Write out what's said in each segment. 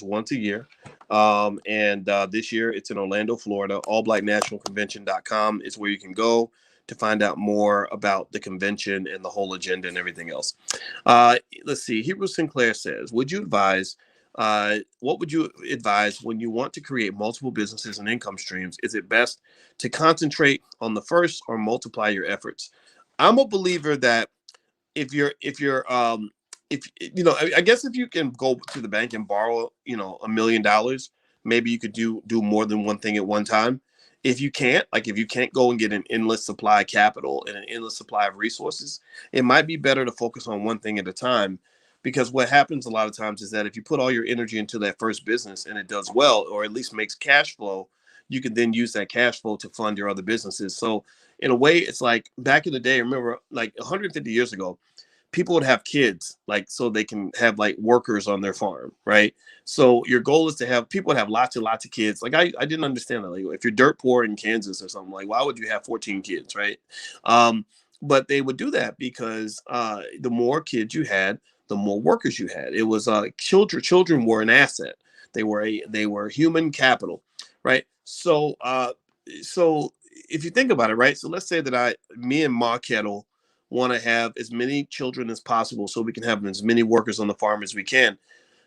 once a year. And this year it's in Orlando, Florida. Allblacknationalconvention.com is where you can go to find out more about the convention and the whole agenda and everything else. Uh, let's see. Hebrew Sinclair says, what would you advise when you want to create multiple businesses and income streams? Is it best to concentrate on the first or multiply your efforts? I'm a believer that if you know, I guess if you can go to the bank and borrow, $1 million, maybe you could do more than one thing at one time. If you can't, like if you can't go and get an endless supply of capital and an endless supply of resources, it might be better to focus on one thing at a time. Because what happens a lot of times is that if you put all your energy into that first business and it does well, or at least makes cash flow, you can then use that cash flow to fund your other businesses. So in a way, it's like back in the day, remember like 150 years ago, people would have kids like so they can have like workers on their farm, right? So your goal is to have people would have lots and lots of kids. Like I didn't understand that. Like if you're dirt poor in Kansas or something, like why would you have 14 kids, right? um but they would do that because the more kids you had, the more workers you had. It was children were an asset. They were human capital, right? So if you think about it, right? So let's say that me and Ma Kettle want to have as many children as possible so we can have as many workers on the farm as we can.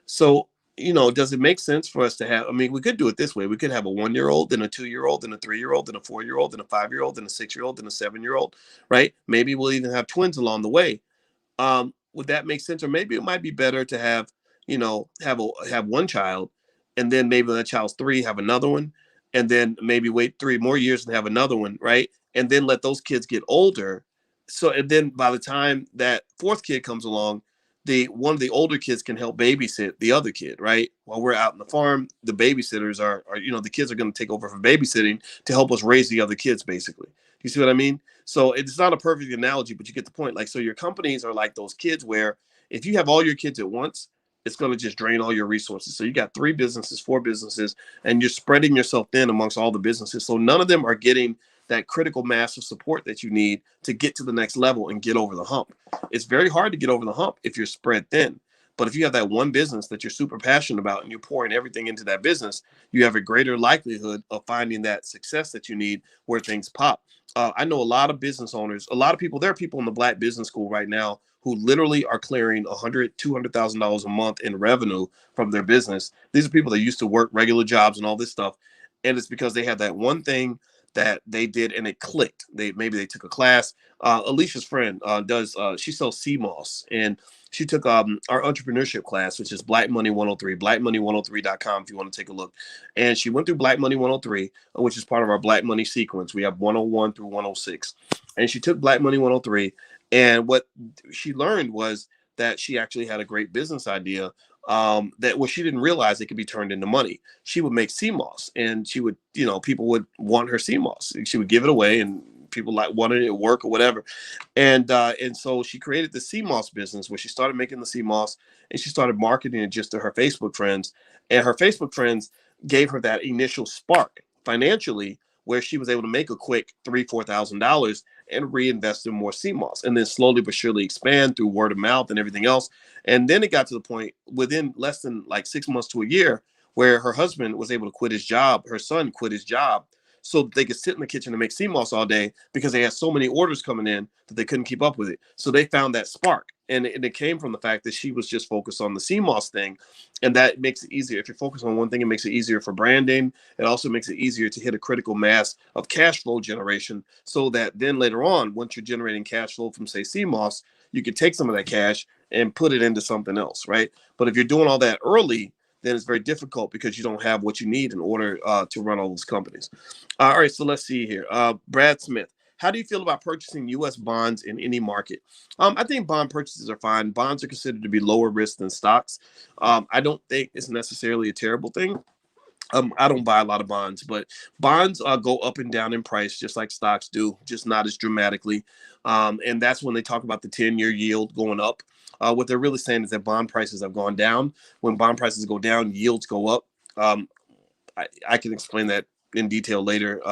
So, does it make sense for us to have? I mean, we could do it this way. We could have a 1 year old, then a 2 year old, then a 3 year old, then a 4 year old, then a 5 year old, then a 6 year old, then a 7 year old, right? Maybe we'll even have twins along the way. Would that make sense? Or maybe it might be better to have one child, and then maybe when that child's three, have another one, and then maybe wait 3 more years and have another one, right? And then let those kids get older. So and then by the time that fourth kid comes along, the one of the older kids can help babysit the other kid, right? While we're out in the farm, the babysitters are the kids are going to take over for babysitting to help us raise the other kids, basically. You see what I mean? So it's not a perfect analogy, but you get the point. Like, so your companies are like those kids where if you have all your kids at once, it's going to just drain all your resources. So you got three businesses, four businesses, and you're spreading yourself thin amongst all the businesses. So none of them are getting that critical mass of support that you need to get to the next level and get over the hump. It's very hard to get over the hump if you're spread thin. But if you have that one business that you're super passionate about and you're pouring everything into that business, you have a greater likelihood of finding that success that you need where things pop. I know a lot of business owners, a lot of people. There are people in the Black Business School right now who literally are clearing $100,000, $200,000 a month in revenue from their business. These are people that used to work regular jobs and all this stuff, and it's because they had that one thing that they did and it clicked. Maybe they took a class. Alicia's friend does. She sells CMOS, and she took our entrepreneurship class, which is Black Money 103, blackmoney103.com if you want to take a look. And she went through Black Money 103, which is part of our Black Money sequence. We have 101 through 106. And she took Black Money 103. And what she learned was that she actually had a great business idea that she didn't realize it could be turned into money. She would make CMOS, and she would, people would want her CMOS. She would give it away, and people like wanted it at work or whatever. And so she created the CMOS business where she started making the CMOS, and she started marketing it just to her Facebook friends. And her Facebook friends gave her that initial spark financially, where she was able to make a quick $3,000-$4,000 and reinvest in more CMOS, and then slowly but surely expand through word of mouth and everything else. And then it got to the point within less than like 6 months to a year where her husband was able to quit his job. Her son quit his job so that they could sit in the kitchen and make CMOS all day because they had so many orders coming in that they couldn't keep up with it. So they found that spark. And it came from the fact that she was just focused on the CMOS thing. And that makes it easier. If you're focused on one thing, it makes it easier for branding. It also makes it easier to hit a critical mass of cash flow generation so that then later on, once you're generating cash flow from, say, CMOS, you can take some of that cash and put it into something else, right? But if you're doing all that early, then it's very difficult because you don't have what you need in order to run all those companies. All right, so let's see here. Brad Smith, how do you feel about purchasing U.S. bonds in any market? I think bond purchases are fine. Bonds are considered to be lower risk than stocks. I don't think it's necessarily a terrible thing. I don't buy a lot of bonds, but bonds go up and down in price just like stocks do, just not as dramatically. And that's when they talk about the 10-year yield going up. What they're really saying is that bond prices have gone down. When bond prices go down, yields go up. I can explain that in detail later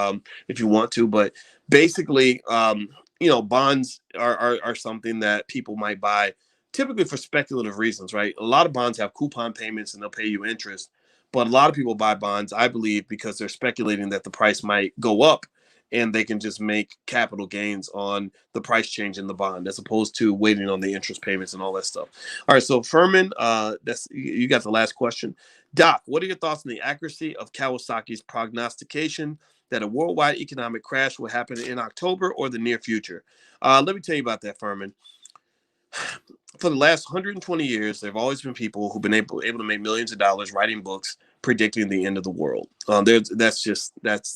if you want to, but basically, bonds are something that people might buy typically for speculative reasons, right? A lot of bonds have coupon payments and they'll pay you interest. But a lot of people buy bonds, I believe, because they're speculating that the price might go up and they can just make capital gains on the price change in the bond as opposed to waiting on the interest payments and all that stuff. All right, so Furman, that's you got the last question. Doc, what are your thoughts on the accuracy of Kawasaki's prognostication that a worldwide economic crash will happen in October or the near future? Let me tell you about that, Furman. For the last 120 years, there have always been people who've been able to make millions of dollars writing books predicting the end of the world. That's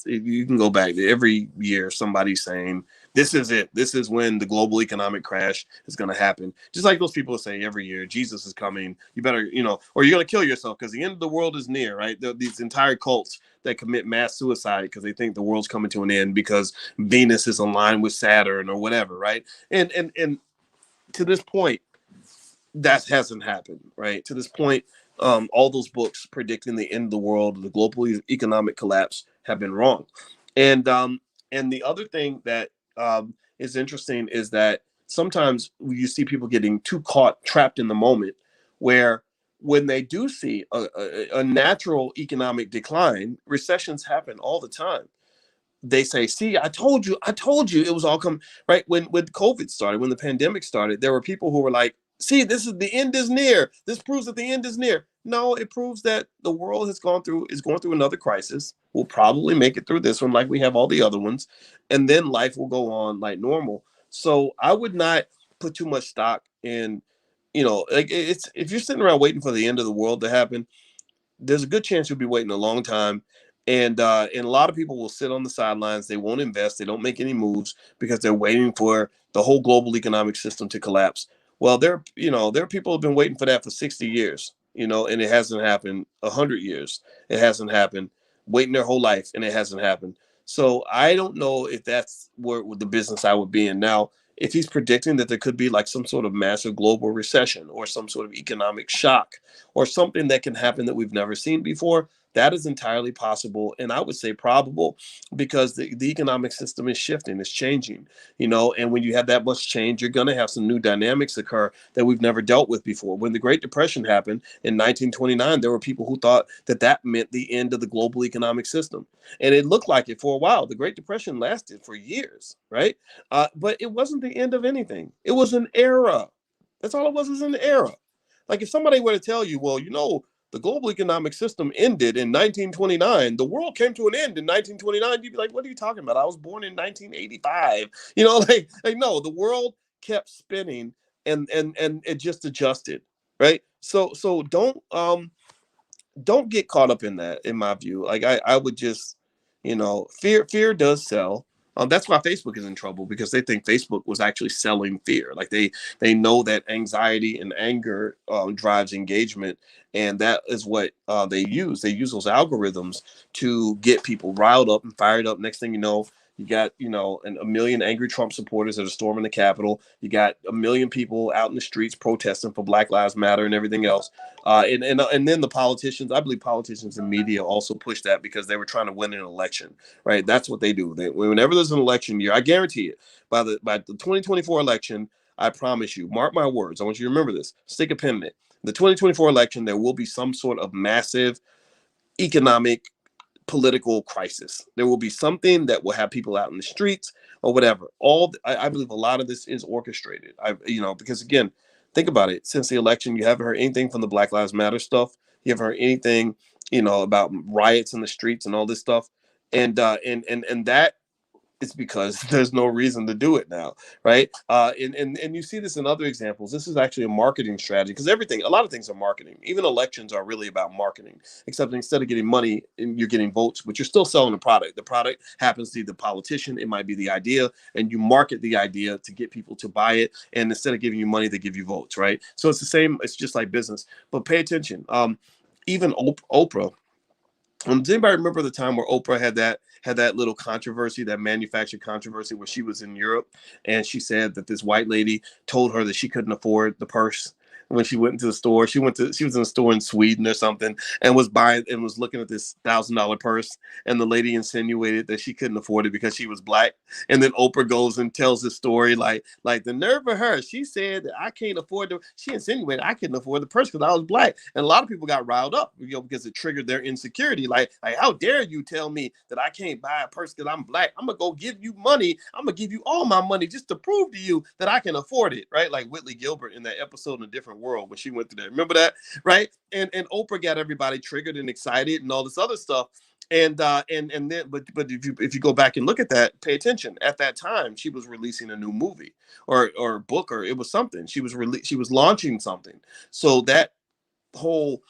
you can go back every year. Somebody's saying this is it. This is when the global economic crash is going to happen. Just like those people say every year, Jesus is coming. You better, or you're going to kill yourself because the end of the world is near. Right? These entire cults that commit mass suicide because they think the world's coming to an end because Venus is aligned with Saturn or whatever. Right? And to this point, that hasn't happened, right? To this point, all those books predicting the end of the world, the global economic collapse, have been wrong. And the other thing that is interesting is that sometimes you see people getting too trapped in the moment, where when they do see a natural economic decline, recessions happen all the time. They say, see, I told you it was all come right. When COVID started, when the pandemic started, there were people who were like, see, the end is near. This proves that the end is near. No, it proves that the world is going through another crisis. We'll probably make it through this one like we have all the other ones, and then life will go on like normal. So I would not put too much stock in, like it's if you're sitting around waiting for the end of the world to happen, there's a good chance you'll be waiting a long time. And a lot of people will sit on the sidelines. They won't invest. They don't make any moves because they're waiting for the whole global economic system to collapse. Well, there are people who've been waiting for that for 60 years, and it hasn't happened. 100 years, it hasn't happened. Waiting their whole life, and it hasn't happened. So I don't know if that's where the business I would be in now. If he's predicting that there could be like some sort of massive global recession or some sort of economic shock or something that can happen that we've never seen before, that is entirely possible, and I would say probable, because the economic system is shifting, it's changing, and when you have that much change, you're going to have some new dynamics occur that we've never dealt with before. When the Great Depression happened in 1929, there were people who thought that meant the end of the global economic system, and it looked like it for a while. The Great Depression lasted for years, right? But it wasn't the end of anything. It was an era. That's all it was an era. Like if somebody were to tell you, well, the global economic system ended in 1929. The world came to an end in 1929. You'd be like, what are you talking about? I was born in 1985. Like no, the world kept spinning and it just adjusted, right? So don't get caught up in that, in my view. Like I would just, fear does sell. That's why Facebook is in trouble, because they think Facebook was actually selling fear. Like they know that anxiety and anger drives engagement, and that is what they use. They use those algorithms to get people riled up and fired up. Next thing you know, you got, a million angry Trump supporters that are storming the Capitol. You got a million people out in the streets protesting for Black Lives Matter and everything else. And then the politicians, I believe politicians and media also push that because they were trying to win an election, right? That's what they do. Whenever there's an election year, I guarantee it, by the 2024 election, I promise you, mark my words. I want you to remember this. Stick a pin in it. The 2024 election, there will be some sort of massive economic political crisis. There will be something that will have people out in the streets or whatever. I believe a lot of this is orchestrated. Because again, think about it. Since the election, you haven't heard anything from the Black Lives Matter stuff. You haven't heard anything, about riots in the streets and all this stuff. And that it's because there's no reason to do it now, right? And you see this in other examples. This is actually a marketing strategy, because a lot of things are marketing. Even elections are really about marketing, except instead of getting money, you're getting votes, but you're still selling a product. The product happens to be the politician. It might be the idea, and you market the idea to get people to buy it. And instead of giving you money, they give you votes, right? So it's the same. It's just like business. But pay attention. Even Oprah. Does anybody remember the time where Oprah had that little controversy, that manufactured controversy, where she was in Europe and she said that this white lady told her that she couldn't afford the purse when she went into the store. She was in a store in Sweden or something and was buying and was looking at this $1,000 purse, and the lady insinuated that she couldn't afford it because she was black. And then Oprah goes and tells the story like the nerve of her. She said that I can't afford the. She insinuated I couldn't afford the purse because I was black, and a lot of people got riled up, because it triggered their insecurity. Like how dare you tell me that I can't buy a purse because I'm black? I'm gonna go give you money. I'm gonna give you all my money just to prove to you that I can afford it, right? Like Whitley Gilbert in that episode in A Different World when she went through that. Remember that, right? And Oprah got everybody triggered and excited and all this other stuff. And then but if you go back and look at that, pay attention. At that time, she was releasing a new movie or book, or it was something. She was launching something. So that whole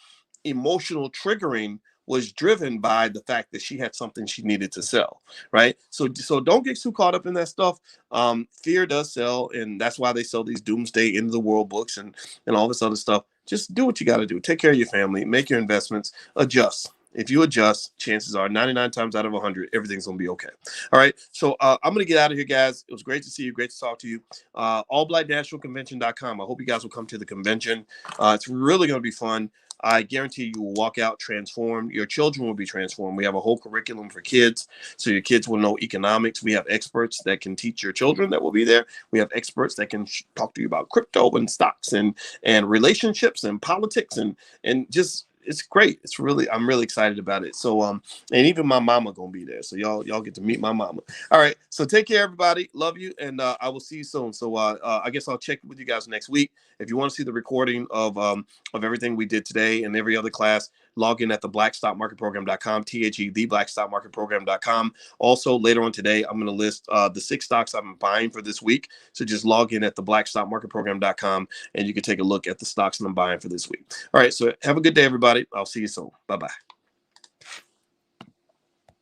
emotional triggering was driven by the fact that she had something she needed to sell, right? So don't get too caught up in that stuff. Fear does sell, and that's why they sell these doomsday end of the world books and all this other stuff. Just do what you got to do. Take care of your family, make your investments, adjust. If you adjust, chances are 99 times out of 100, everything's going to be okay. All right. So I'm going to get out of here, guys. It was great to see you. Great to talk to you. AllBlackNationalConvention.com. I hope you guys will come to the convention. It's really going to be fun. I guarantee you will walk out transformed. Your children will be transformed. We have a whole curriculum for kids, so your kids will know economics. We have experts that can teach your children that will be there. We have experts that can talk to you about crypto and stocks and relationships and politics and just it's great. I'm really excited about it. So and even my mama gonna be there. So y'all get to meet my mama. All right. So take care, everybody. Love you, and I will see you soon. So I guess I'll check with you guys next week. If you want to see the recording of everything we did today and every other class, log in at theblackstockmarketprogram.com, theblackstockmarketprogram.com. Also, later on today, I'm going to list the 6 stocks I'm buying for this week. So just log in at theblackstockmarketprogram.com and you can take a look at the stocks that I'm buying for this week. All right. So have a good day, everybody. I'll see you soon. Bye-bye.